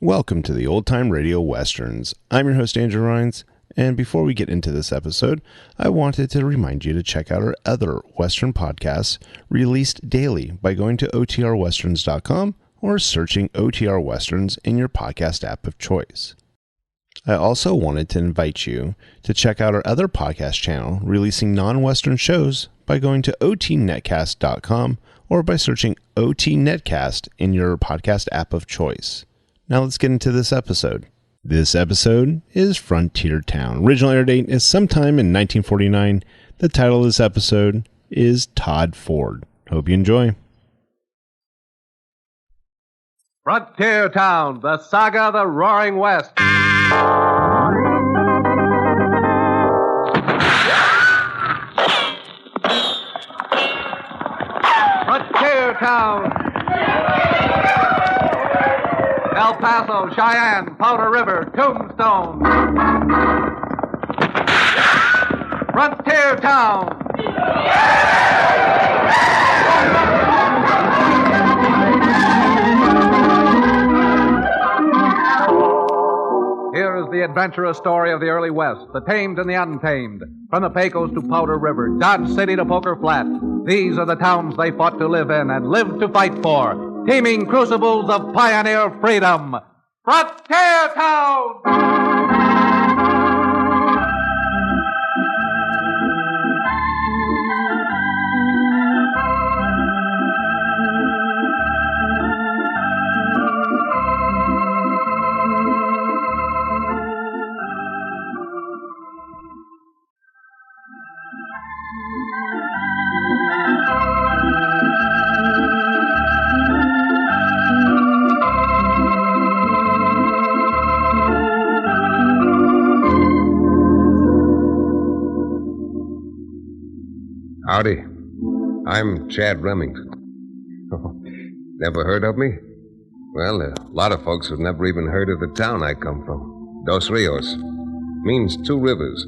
Welcome to the Old Time Radio Westerns. I'm your host, Andrew Rhines, and before we get into this episode, I wanted to remind you to check out our other Western podcasts released daily by going to otrwesterns.com or searching OTR Westerns in your podcast app of choice. I also wanted to invite you to check out our other podcast channel releasing non-Western shows by going to otnetcast.com or by searching OT Netcast in your podcast app of choice. Now let's get into this episode. This episode is Frontier Town. Original air date is sometime in 1949. The title of this episode is Todd Ford. Hope you enjoy. Frontier Town, the saga of the Roaring West. Frontier Town. El Paso, Cheyenne, Powder River, Tombstone. Frontier Town. Here is the adventurous story of the early West, the tamed and the untamed. From the Pecos to Powder River, Dodge City to Poker Flat. These are the towns they fought to live in and lived to fight for. Teeming crucibles of pioneer freedom. Frontier Town! Howdy. I'm Chad Remington. Never heard of me? Well, a lot of folks have never even heard of the town I come from. Dos Rios. Means two rivers.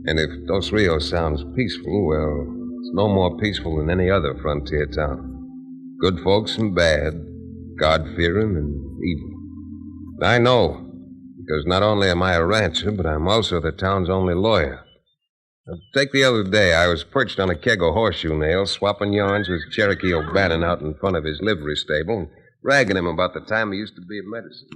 And if Dos Rios sounds peaceful, well, it's no more peaceful than any other frontier town. Good folks and bad, God-fearing and evil. I know, because not only am I a rancher, but I'm also the town's only lawyer. Take the other day, I was perched on a keg of horseshoe nails, swapping yarns with Cherokee O'Bannon out in front of his livery stable, and ragging him about the time he used to be at medicine.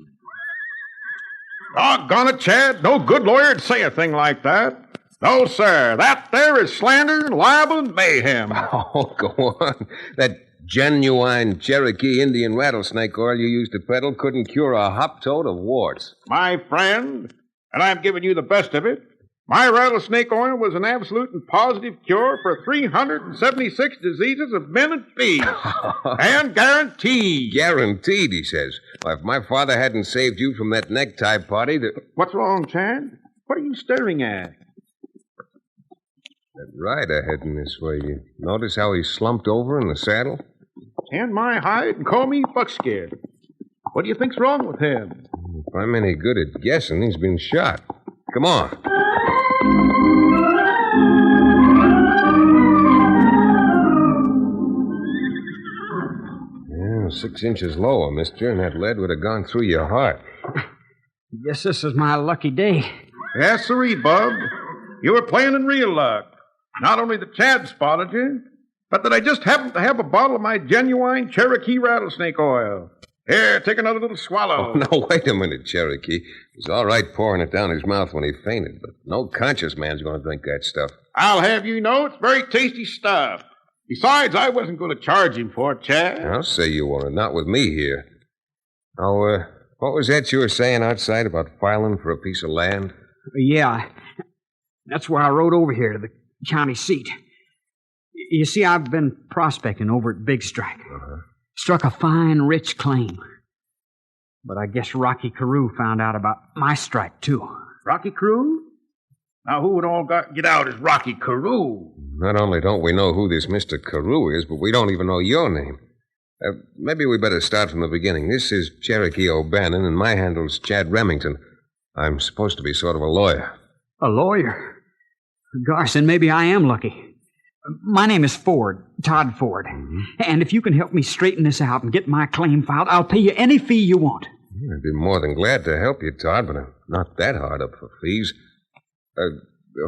Doggone it, Chad. No good lawyer'd say a thing like that. No, sir. That there is slander, libel, and mayhem. Oh, go on. That genuine Cherokee Indian rattlesnake oil you used to peddle couldn't cure a hop-toad of warts. My friend, and I'm giving you the best of it, my rattlesnake oil was an absolute and positive cure for 376 diseases of men and bees. And guaranteed. Guaranteed, he says. Well, if my father hadn't saved you from that necktie party, What's wrong, Chad? What are you staring at? That rider heading this way, you notice how he slumped over in the saddle? Tan my hide and call me buckskin. What do you think's wrong with him? If I'm any good at guessing, he's been shot. Come on. Yeah, 6 inches lower, mister, and that lead would have gone through your heart. Guess this is my lucky day. Yes, sirree, Bub. You were playing in real luck. Not only that Chad spotted you, but that I just happened to have a bottle of my genuine Cherokee rattlesnake oil. Here, take another little swallow. Oh, no, wait a minute, Cherokee. It was all right pouring it down his mouth when he fainted, but no conscious man's going to drink that stuff. I'll have you know it's very tasty stuff. Besides, I wasn't going to charge him for it, Chad. I'll say you weren't. Not with me here. Now, what was that you were saying outside about filing for a piece of land? Yeah, that's why I rode over here to the county seat. You see, I've been prospecting over at Big Strike. Struck a fine, rich claim. But I guess Rocky Carew found out about my strike, too. Rocky Carew? Now, who would all get out as Rocky Carew? Not only don't we know who this Mr. Carew is, but we don't even know your name. Maybe we better start from the beginning. This is Cherokee O'Bannon, and my handle's Chad Remington. I'm supposed to be sort of a lawyer. A lawyer? Gosh, then maybe I am lucky. My name is Ford, Todd Ford. Mm-hmm. And if you can help me straighten this out and get my claim filed, I'll pay you any fee you want. I'd be more than glad to help you, Todd, but I'm not that hard up for fees.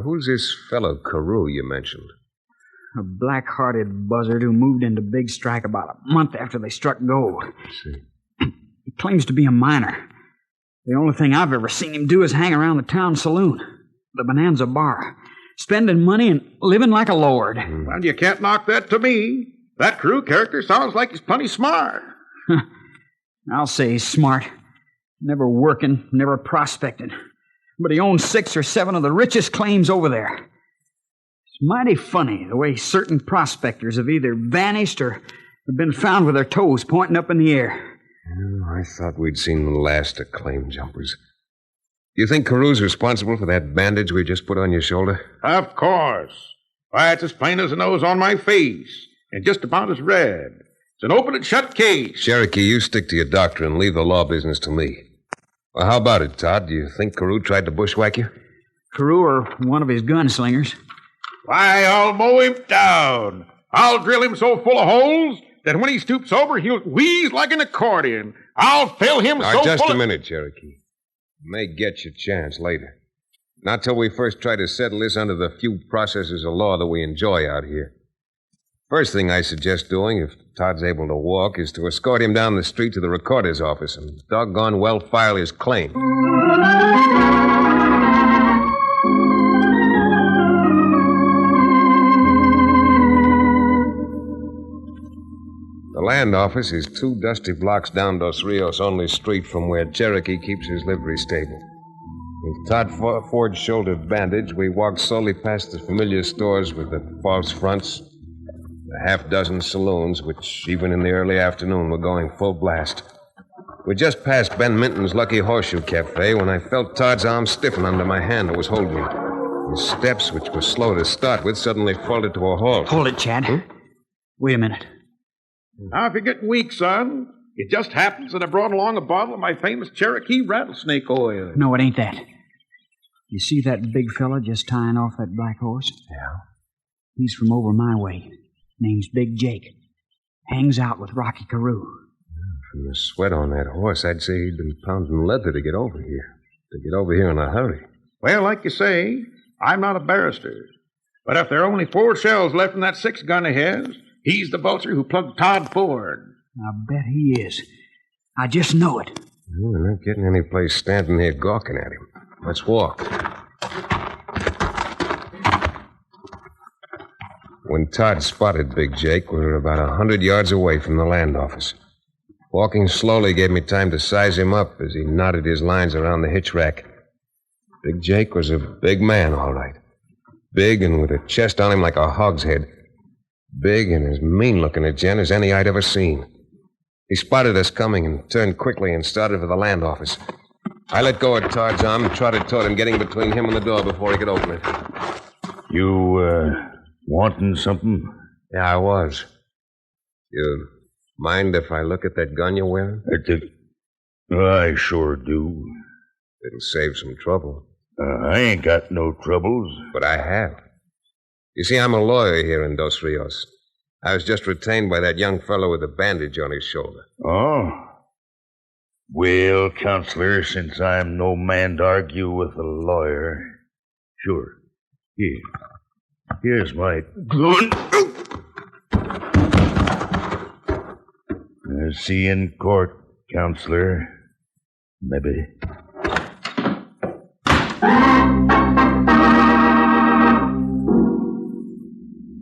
Who's this fellow Carew you mentioned? A black-hearted buzzard who moved into Big Strike about a month after they struck gold. I see. He claims to be a miner. The only thing I've ever seen him do is hang around the town saloon, the Bonanza Bar, spending money and living like a lord. Well, you can't knock that to me. That Carew character sounds like he's plenty smart. I'll say he's smart. Never working, never prospecting. But he owns 6 or 7 of the richest claims over there. It's mighty funny the way certain prospectors have either vanished or have been found with their toes pointing up in the air. I thought we'd seen the last of claim jumpers. Do you think Carew's responsible for that bandage we just put on your shoulder? Of course. Why, it's as plain as the nose on my face, and just about as red. It's an open and shut case. Cherokee, you stick to your doctor and leave the law business to me. Well, how about it, Todd? Do you think Carew tried to bushwhack you? Carew or one of his gunslingers. Why, I'll mow him down. I'll drill him so full of holes that when he stoops over, he'll wheeze like an accordion. I'll fill him Now, so just full a minute, Cherokee. You may get your chance later. Not till we first try to settle this under the few processes of law that we enjoy out here. First thing I suggest doing, if Todd's able to walk, is to escort him down the street to the recorder's office and doggone well file his claim. The land office is 2 dusty blocks down Dos Rios' only street from where Cherokee keeps his livery stable. With Todd Ford's shoulder bandage, we walked slowly past the familiar stores with the false fronts, a half-dozen saloons, which even in the early afternoon were going full blast. We just passed Ben Minton's Lucky Horseshoe Cafe when I felt Todd's arm stiffen under my hand that was holding me. His steps, which were slow to start with, suddenly faltered to a halt. Hold it, Chad. Wait a minute. Now, if you're getting weak, son, it just happens that I brought along a bottle of my famous Cherokee rattlesnake oil. No, it ain't that. You see that big fella just tying off that black horse? Yeah? He's from over my way. Name's Big Jake. Hangs out with Rocky Carew. From the sweat on that horse, I'd say he'd been pounding leather to get over here. To get over here in a hurry. Well, like you say, I'm not a barrister. But if there are only 4 shells left in that 6-gun of his, he's the vulture who plugged Todd Ford. I bet he is. I just know it. We're not getting any place standing here gawking at him. Let's walk. When Todd spotted Big Jake, we were about 100 yards away from the land office. Walking slowly gave me time to size him up as he knotted his lines around the hitch rack. Big Jake was a big man, all right. Big and with a chest on him like a hogshead. Big and as mean-looking a gent as any I'd ever seen. He spotted us coming and turned quickly and started for the land office. I let go of Todd's arm and trotted toward him, getting between him and the door before he could open it. You, wanting something? Yeah, I was. You mind if I look at that gun you're wearing? I sure do. It'll save some trouble. I ain't got no troubles. But I have. You see, I'm a lawyer here in Dos Rios. I was just retained by that young fellow with the bandage on his shoulder. Oh? Well, counselor, since I'm no man to argue with a lawyer, sure. Here's my gun. See you in court, counselor. Maybe.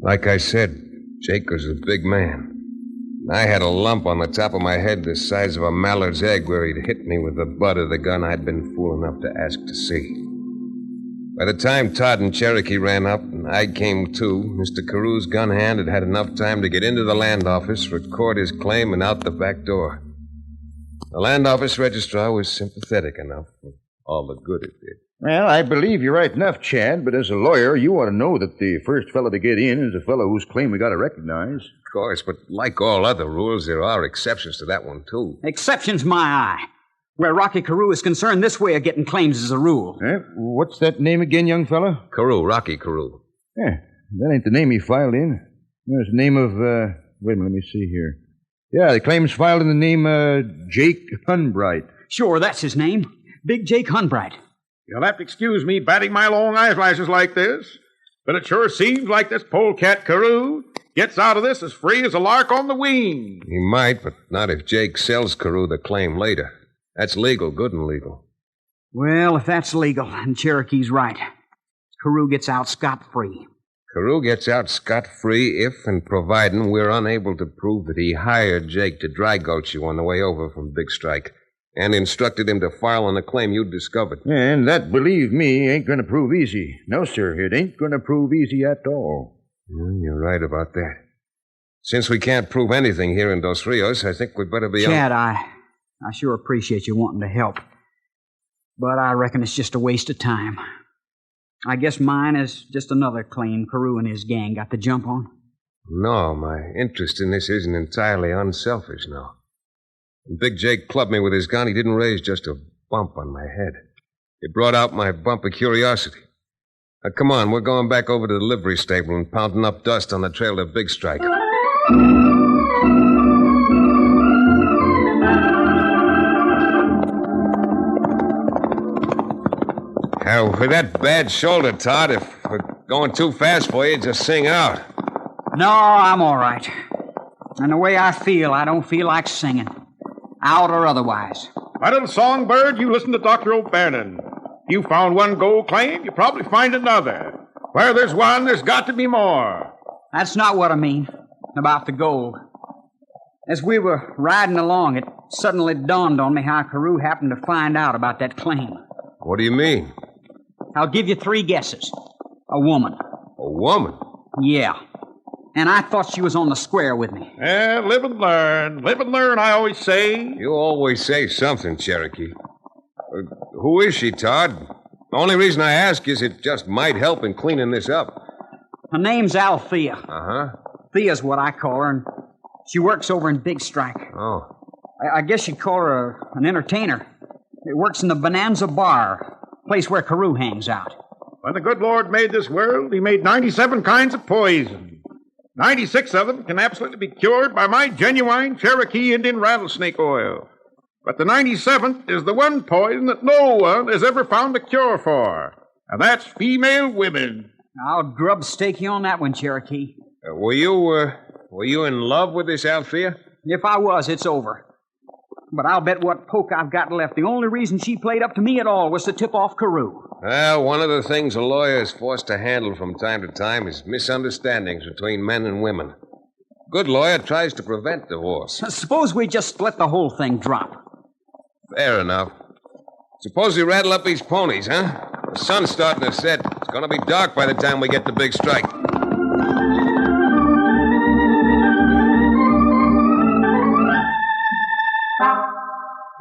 Like I said, Jake was a big man. I had a lump on the top of my head the size of a mallard's egg where he'd hit me with the butt of the gun I'd been fool enough to ask to see. By the time Todd and Cherokee ran up and I came to, Mr. Carew's gun hand had had enough time to get into the land office, record his claim, and out the back door. The land office registrar was sympathetic enough for all the good it did. Well, I believe you're right enough, Chad, but as a lawyer, you ought to know that the first fellow to get in is a fellow whose claim we got to recognize. Of course, but like all other rules, there are exceptions to that one, too. Exception's my eye. Where Rocky Carew is concerned, this way of getting claims is a rule. What's that name again, young fella? Carew, Rocky Carew. That ain't the name he filed in. There's the name of, wait a minute, let me see here. Yeah, the claim's filed in the name, Jake Hunbright. Sure, that's his name. Big Jake Hunbright. You'll have to excuse me batting my long eyelashes like this, but it sure seems like this polecat Carew gets out of this as free as a lark on the wing. He might, but not if Jake sells Carew the claim later. That's legal, good and legal. Well, if that's legal, and Cherokee's right, Carew gets out scot-free. Carew gets out scot-free if and providing we're unable to prove that he hired Jake to dry gulch you on the way over from Big Strike and instructed him to file on the claim you'd discovered. And that, believe me, ain't going to prove easy. No, sir, it ain't going to prove easy at all. You're right about that. Since we can't prove anything here in Dos Rios, I think we'd better be Chad, I sure appreciate you wanting to help. But I reckon it's just a waste of time. I guess mine is just another claim Carew and his gang got the jump on. No, my interest in this isn't entirely unselfish now. When Big Jake clubbed me with his gun, he didn't raise just a bump on my head. It brought out my bump of curiosity. Now, come on, we're going back over to the livery stable and pounding up dust on the trail to Big Strike. Now, with that bad shoulder, Todd, if we're going too fast for you, just sing out. No, I'm all right. And the way I feel, I don't feel like singing. Out or otherwise. My little songbird, you listen to Dr. O'Bannon. You found one gold claim, you probably find another. Where there's one, there's got to be more. That's not what I mean about the gold. As we were riding along, it suddenly dawned on me how Carew happened to find out about that claim. What do you mean? I'll give you 3 guesses. A woman. A woman? Yeah. And I thought she was on the square with me. Live and learn. Live and learn, I always say. You always say something, Cherokee. Who is she, Todd? The only reason I ask is it just might help in cleaning this up. Her name's Althea. Uh-huh. Thea's what I call her, and she works over in Big Strike. Oh. I guess you'd call her an entertainer. It works in the Bonanza Bar, place where Carew hangs out. When the good Lord made this world, he made 97 kinds of poison. 96 of them can absolutely be cured by my genuine Cherokee Indian rattlesnake oil. But the 97th is the one poison that no one has ever found a cure for. And that's female women. I'll grub stake you on that one, Cherokee. Were you in love with this Althea? If I was, it's over. But I'll bet what poke I've got left, the only reason she played up to me at all was to tip off Carew. Well, one of the things a lawyer is forced to handle from time to time is misunderstandings between men and women. Good lawyer tries to prevent divorce. Suppose we just let the whole thing drop. Fair enough. Suppose we rattle up these ponies, huh? The sun's starting to set. It's going to be dark by the time we get to Big Strike.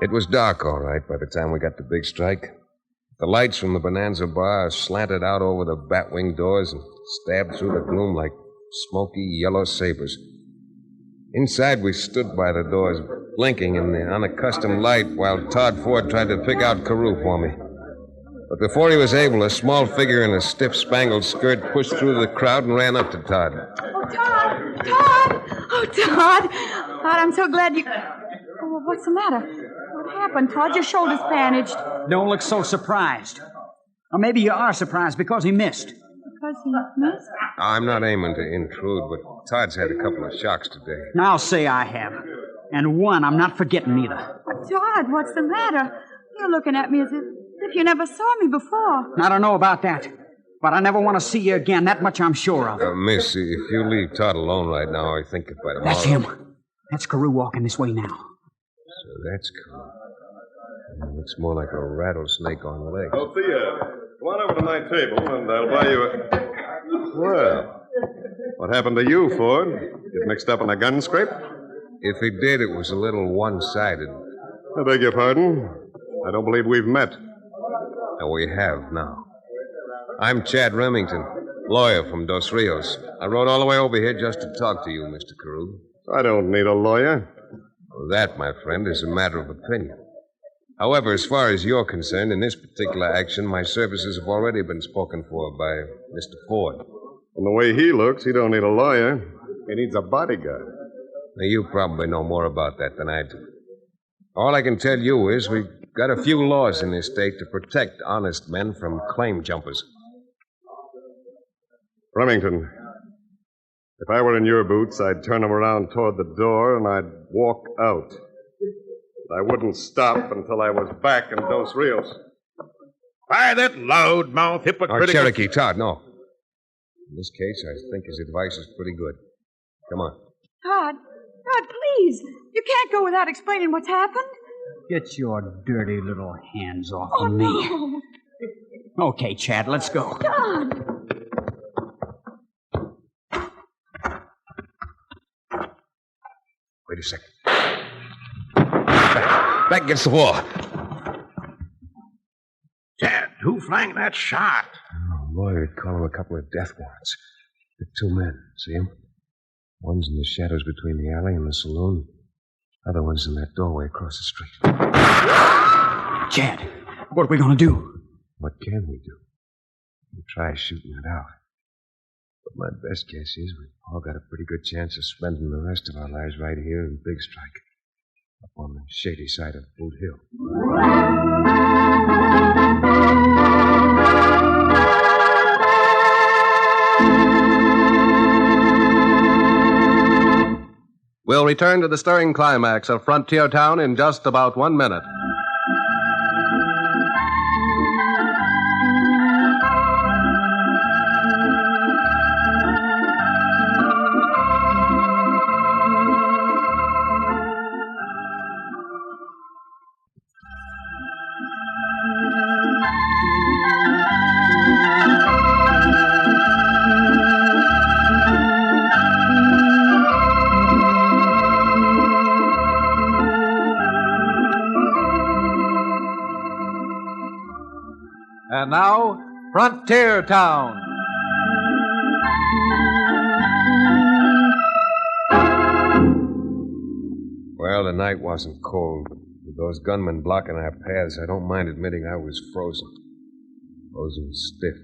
It was dark, all right, by the time we got to Big Strike. The lights from the Bonanza Bar slanted out over the batwing doors and stabbed through the gloom like smoky yellow sabers. Inside, we stood by the doors, blinking in the unaccustomed light while Todd Ford tried to pick out Carew for me. But before he was able, a small figure in a stiff spangled skirt pushed through the crowd and ran up to Todd. Oh, Todd! Todd! Oh, Todd! Todd, I'm so glad you... Oh, what's the matter? What happened, Todd? Your shoulder's bandaged. Don't look so surprised. Or maybe you are surprised because he missed. Because he missed? I'm not aiming to intrude, but Todd's had a couple of shocks today. I'll say I have. And one I'm not forgetting either. Todd, what's the matter? You're looking at me as if you never saw me before. I don't know about that. But I never want to see you again. That much I'm sure of. Miss, if you leave Todd alone right now, I think if by tomorrow... That's him. That's Carew walking this way now. So that's cool. Looks more like a rattlesnake on legs. Althea, come on over to my table, and I'll buy you a... Well, what happened to you, Ford? Get mixed up in a gun scrape? If he did, it was a little one-sided. I beg your pardon. I don't believe we've met. And we have now. I'm Chad Remington, lawyer from Dos Rios. I rode all the way over here just to talk to you, Mr. Carew. I don't need a lawyer. Well, that, my friend, is a matter of opinion. However, as far as you're concerned, in this particular action, my services have already been spoken for by Mr. Ford. From the way he looks, he don't need a lawyer. He needs a bodyguard. Now, you probably know more about that than I do. All I can tell you is we've got a few laws in this state to protect honest men from claim jumpers. Remington, if I were in your boots, I'd turn them around toward the door and I'd walk out. I wouldn't stop until I was back in Dos Rios. By that loudmouth, hypocritical... Cherokee, Todd, no. In this case, I think his advice is pretty good. Come on. Todd, please. You can't go without explaining what's happened. Get your dirty little hands off of me. No. Okay, Chad, let's go. Todd. Wait a second. Back against the wall. Chad, who flanged that shot? Oh, lawyer'd call him a couple of death warrants. The two men, see him? One's in the shadows between the alley and the saloon. Other one's in that doorway across the street. Chad, what are we going to do? What can we do? We'll try shooting it out. But my best guess is we've all got a pretty good chance of spending the rest of our lives right here in Big Strike, up on the shady side of Boot Hill. We'll return to the stirring climax of Frontier Town in just about 1 minute. And now, Frontier Town. Well, the night wasn't cold, but with those gunmen blocking our paths, I don't mind admitting I was frozen. Frozen stiff.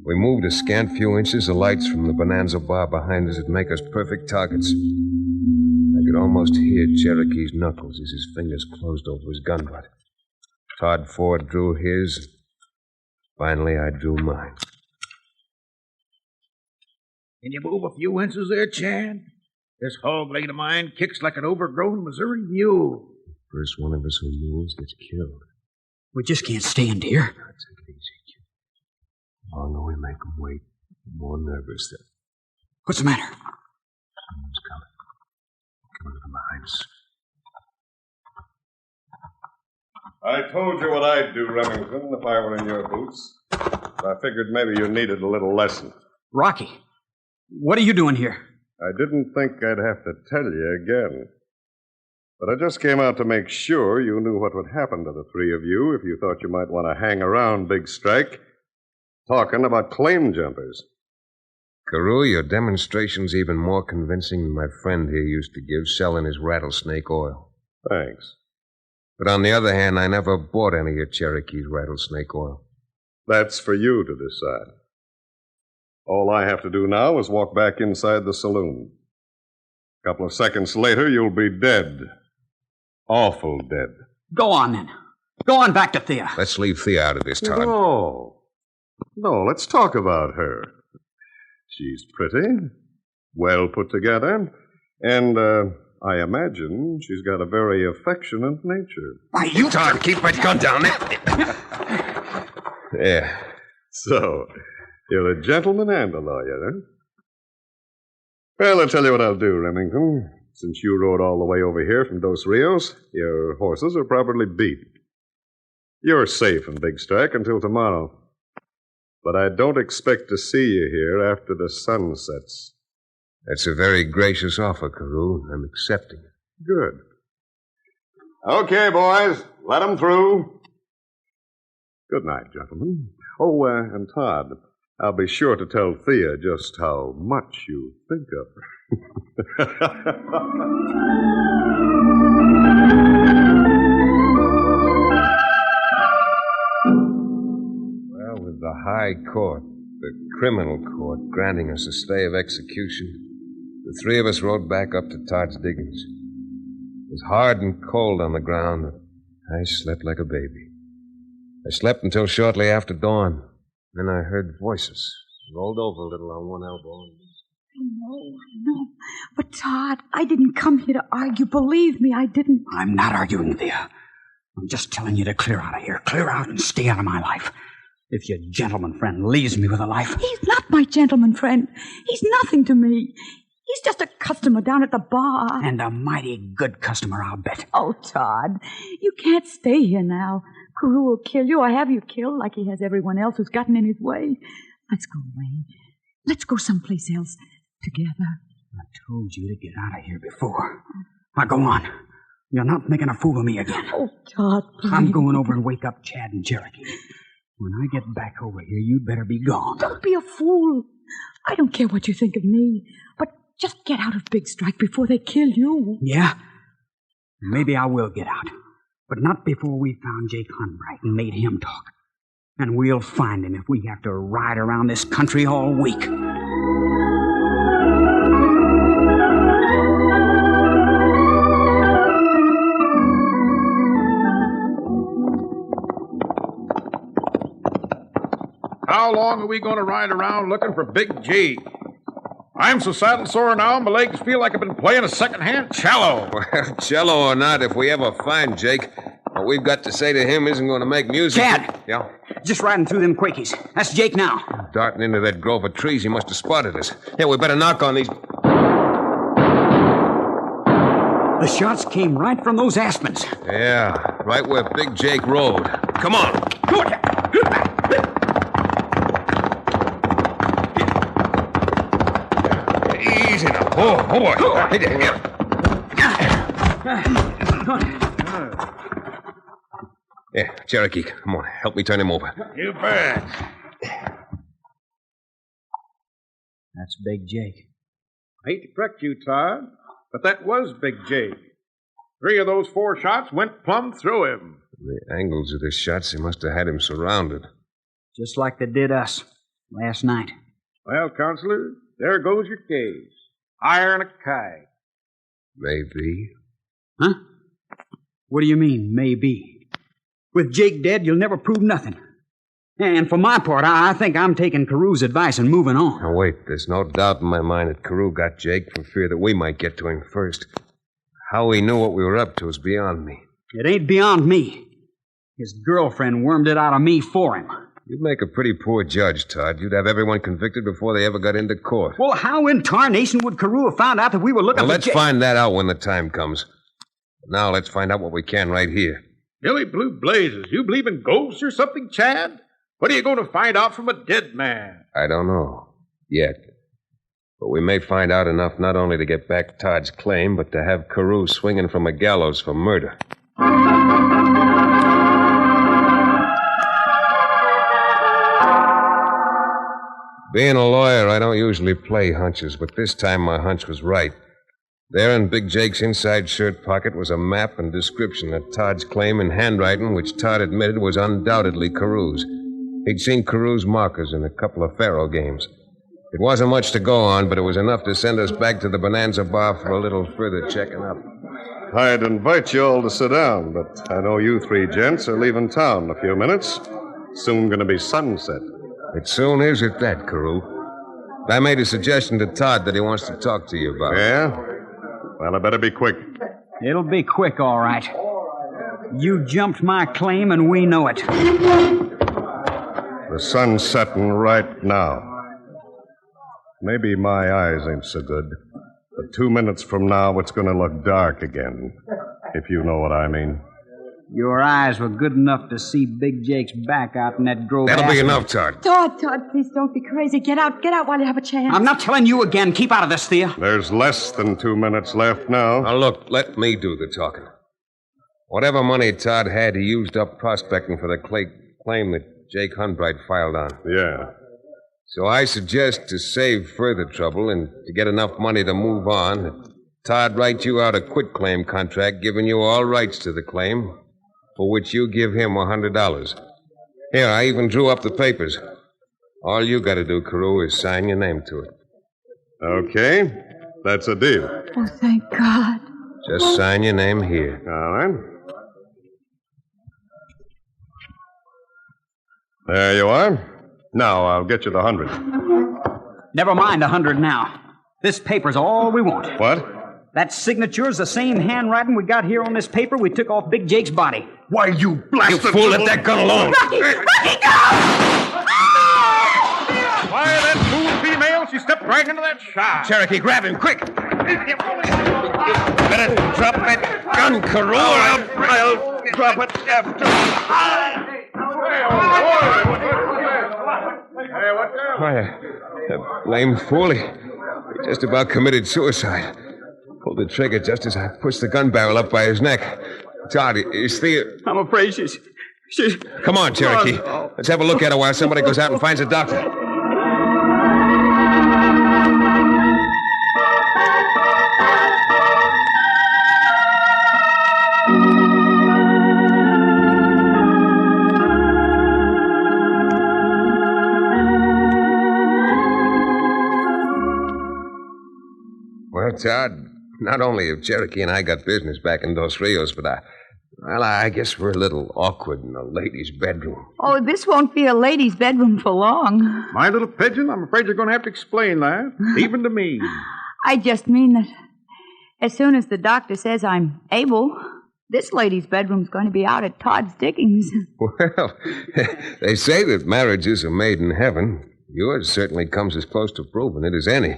We moved a scant few inches, the lights from the Bonanza bar behind us would make us perfect targets. I could almost hear Cherokee's knuckles as his fingers closed over his gun butt. Todd Ford drew his. Finally, I drew mine. Can you move a few inches there, Chad? This hog leg of mine kicks like an overgrown Missouri mule. First one of us who moves gets killed. We just can't stand here. Now, take it easy, kid. The longer we make them wait, the more nervous they're. What's the matter? Someone's coming. Coming from behind us. I told you what I'd do, Remington, if I were in your boots. I figured maybe you needed a little lesson. Rocky, what are you doing here? I didn't think I'd have to tell you again. But I just came out to make sure you knew what would happen to the three of you if you thought you might want to hang around Big Strike talking about claim jumpers. Carew, your demonstration's even more convincing than my friend here used to give selling his rattlesnake oil. Thanks. But on the other hand, I never bought any of your Cherokee's rattlesnake oil. That's for you to decide. All I have to do now is walk back inside the saloon. A couple of seconds later, you'll be dead. Awful dead. Go on, then. Go on back to Thea. Let's leave Thea out of this, Todd. No, let's talk about her. She's pretty, well put together, and, I imagine she's got a very affectionate nature. Why, you, Todd, keep that gun down there. Yeah. So, you're a gentleman and a lawyer, huh? Well, I'll tell you what I'll do, Remington. Since you rode all the way over here from Dos Rios, your horses are probably beat. You're safe in Big Strike until tomorrow. But I don't expect to see you here after the sun sets. That's a very gracious offer, Carew. I'm accepting it. Good. Okay, boys, let 'em through. Good night, gentlemen. Oh, and Todd, I'll be sure to tell Thea just how much you think of her. Well, with the High Court, the criminal court, granting us a stay of execution, the three of us rode back up to Todd's diggings. was hard and cold on the ground. I slept like a baby. I slept until shortly after dawn. Then I heard voices. Rolled over a little on one elbow. I know. But, Todd, I didn't come here to argue. Believe me, I didn't. I'm not arguing with you. I'm just telling you to clear out of here. Clear out and stay out of my life. If your gentleman friend leaves me with a life... He's not my gentleman friend. He's nothing to me. He's just a customer down at the bar. And a mighty good customer, I'll bet. Oh, Todd, you can't stay here now. Carew will kill you or have you killed like he has everyone else who's gotten in his way. Let's go away. Let's go someplace else together. I told you to get out of here before. Now, go on. You're not making a fool of me again. Oh, Todd, please. I'm going over and wake up Chad and Cherokee. When I get back over here, you'd better be gone. Don't be a fool. I don't care what you think of me, but just get out of Big Strike before they kill you. Yeah? Maybe I will get out. But not before we found Jake Hunbright and made him talk. And we'll find him if we have to ride around this country all week. How long are we going to ride around looking for Big Jake? I'm so saddle sore now, my legs feel like I've been playing a second-hand cello. Well, cello or not, if we ever find Jake, what we've got to say to him isn't going to make music. Chad! Yeah? Just riding through them quickies. That's Jake now. Darting into that grove of trees, he must have spotted us. Yeah, we better knock on these... The shots came right from those aspens. Yeah, right where Big Jake rode. Come on. Go on. Easy now. Oh boy. Hey there. Yeah, Cherokee, come on. Help me turn him over. You bet. That's Big Jake. I hate to correct you, Todd, but that was Big Jake. 3 of those 4 shots went plumb through him. The angles of the shots, they must have had him surrounded. Just like they did us last night. Well, Counselor, there goes your case. Iron a kite. Maybe. Huh? What do you mean, maybe? With Jake dead, you'll never prove nothing. And for my part, I think I'm taking Carew's advice and moving on. Now, wait. There's no doubt in my mind that Carew got Jake for fear that we might get to him first. How he knew what we were up to is beyond me. It ain't beyond me. His girlfriend wormed it out of me for him. You'd make a pretty poor judge, Todd. You'd have everyone convicted before they ever got into court. Well, how in tarnation would Carew have found out that we were looking Well, for let's find that out when the time comes. Now, let's find out what we can right here. Billy Blue Blazes, you believe in ghosts or something, Chad? What are you going to find out from a dead man? I don't know. Yet. But we may find out enough not only to get back Todd's claim, but to have Carew swinging from a gallows for murder. Being a lawyer, I don't usually play hunches, but this time my hunch was right. There in Big Jake's inside shirt pocket was a map and description of Todd's claim in handwriting, which Todd admitted was undoubtedly Carew's. He'd seen Carew's markers in a couple of faro games. It wasn't much to go on, but it was enough to send us back to the Bonanza Bar for a little further checking up. I'd invite you all to sit down, but I know you 3 gents are leaving town in a few minutes. Soon going to be sunset. It soon is at that, Carew. I made a suggestion to Todd that he wants to talk to you about. Yeah? Well, I better be quick. It'll be quick, all right. You jumped my claim, and we know it. The sun's setting right now. Maybe my eyes ain't so good, but 2 minutes from now it's going to look dark again, if you know what I mean. Your eyes were good enough to see Big Jake's back out in that grove. That'll be enough, Todd. Todd, please don't be crazy. Get out while you have a chance. I'm not telling you again. Keep out of this, Thea. There's less than 2 minutes left now. Now, look, let me do the talking. Whatever money Todd had, he used up prospecting for the claim that Jake Hunbright filed on. Yeah. So I suggest to save further trouble and to get enough money to move on, that Todd write you out a quitclaim contract giving you all rights to the claim, for which you give him $100. Here, I even drew up the papers. All you got to do, Carew, is sign your name to it. Okay. That's a deal. Oh, thank God. Just sign your name here. All right. There you are. Now I'll get you the 100. Never mind 100 now. This paper's all we want. What? That signature's the same handwriting we got here on this paper we took off Big Jake's body. Why, you blasted You fool, let that gun alone. Rocky, go! Why, that fool female, she stepped right into that shot. Cherokee, grab him, quick. Better drop that gun, Carew, or I'll drop it after. Why, that lame fool, he just about committed suicide. Pulled the trigger just as I pushed the gun barrel up by his neck. Todd, is Thea... I'm afraid she's... Come on, Cherokee. Let's have a look at her while somebody goes out and finds a doctor. Well, Todd, not only have Cherokee and I got business back in Dos Rios, but I guess we're a little awkward in a lady's bedroom. Oh, this won't be a lady's bedroom for long. My little pigeon, I'm afraid you're going to have to explain that, even to me. I just mean that as soon as the doctor says I'm able, this lady's bedroom's going to be out at Todd's diggings. Well, they say that marriage is a maid in heaven. Yours certainly comes as close to proving it as any.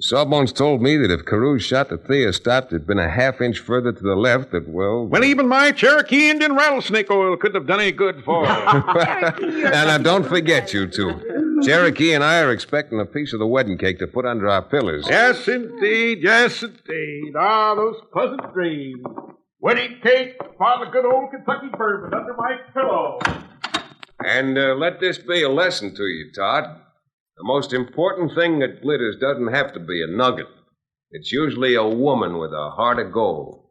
Sawbones told me that if Carew's shot that Thea stopped had been a half-inch further to the left, that, well... Well, even my Cherokee Indian rattlesnake oil couldn't have done any good for her. Now, don't forget, you two. Cherokee and I are expecting a piece of the wedding cake to put under our pillars. Yes, indeed. Yes, indeed. Ah, those pleasant dreams. Wedding cake, bottle of good old Kentucky bourbon under my pillow. And let this be a lesson to you, Todd. The most important thing that glitters doesn't have to be a nugget. It's usually a woman with a heart of gold.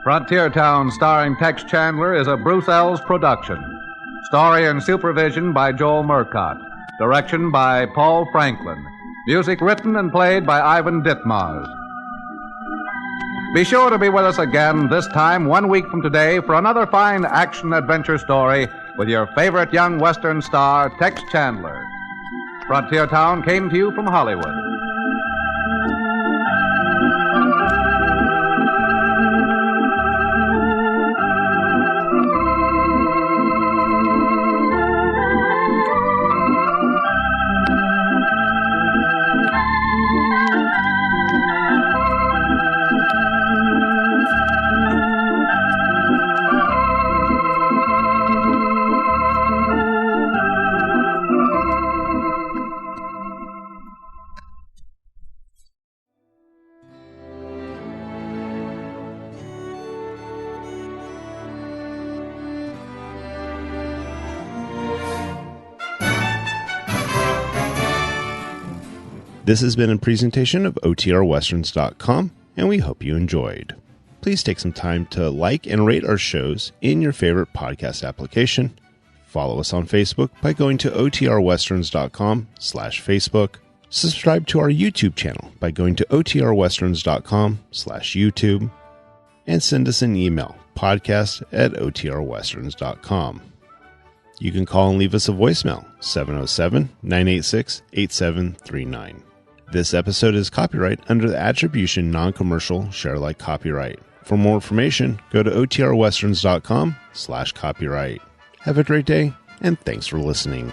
Frontier Town, starring Tex Chandler, is a Bruce Ells production. Story and supervision by Joel Murcott. Direction by Paul Franklin. Music written and played by Ivan Ditmars. Be sure to be with us again this time 1 week from today for another fine action-adventure story with your favorite young Western star, Tex Chandler. Frontier Town came to you from Hollywood. This has been a presentation of OTRWesterns.com, and we hope you enjoyed. Please take some time to like and rate our shows in your favorite podcast application. Follow us on Facebook by going to OTRWesterns.com/Facebook. Subscribe to our YouTube channel by going to OTRWesterns.com/YouTube. And send us an email, podcast@OTRWesterns.com. You can call and leave us a voicemail, 707-986-8739. This episode is copyright under the Attribution Non-Commercial Share-alike copyright. For more information, go to OTRWesterns.com/copyright. Have a great day, and thanks for listening.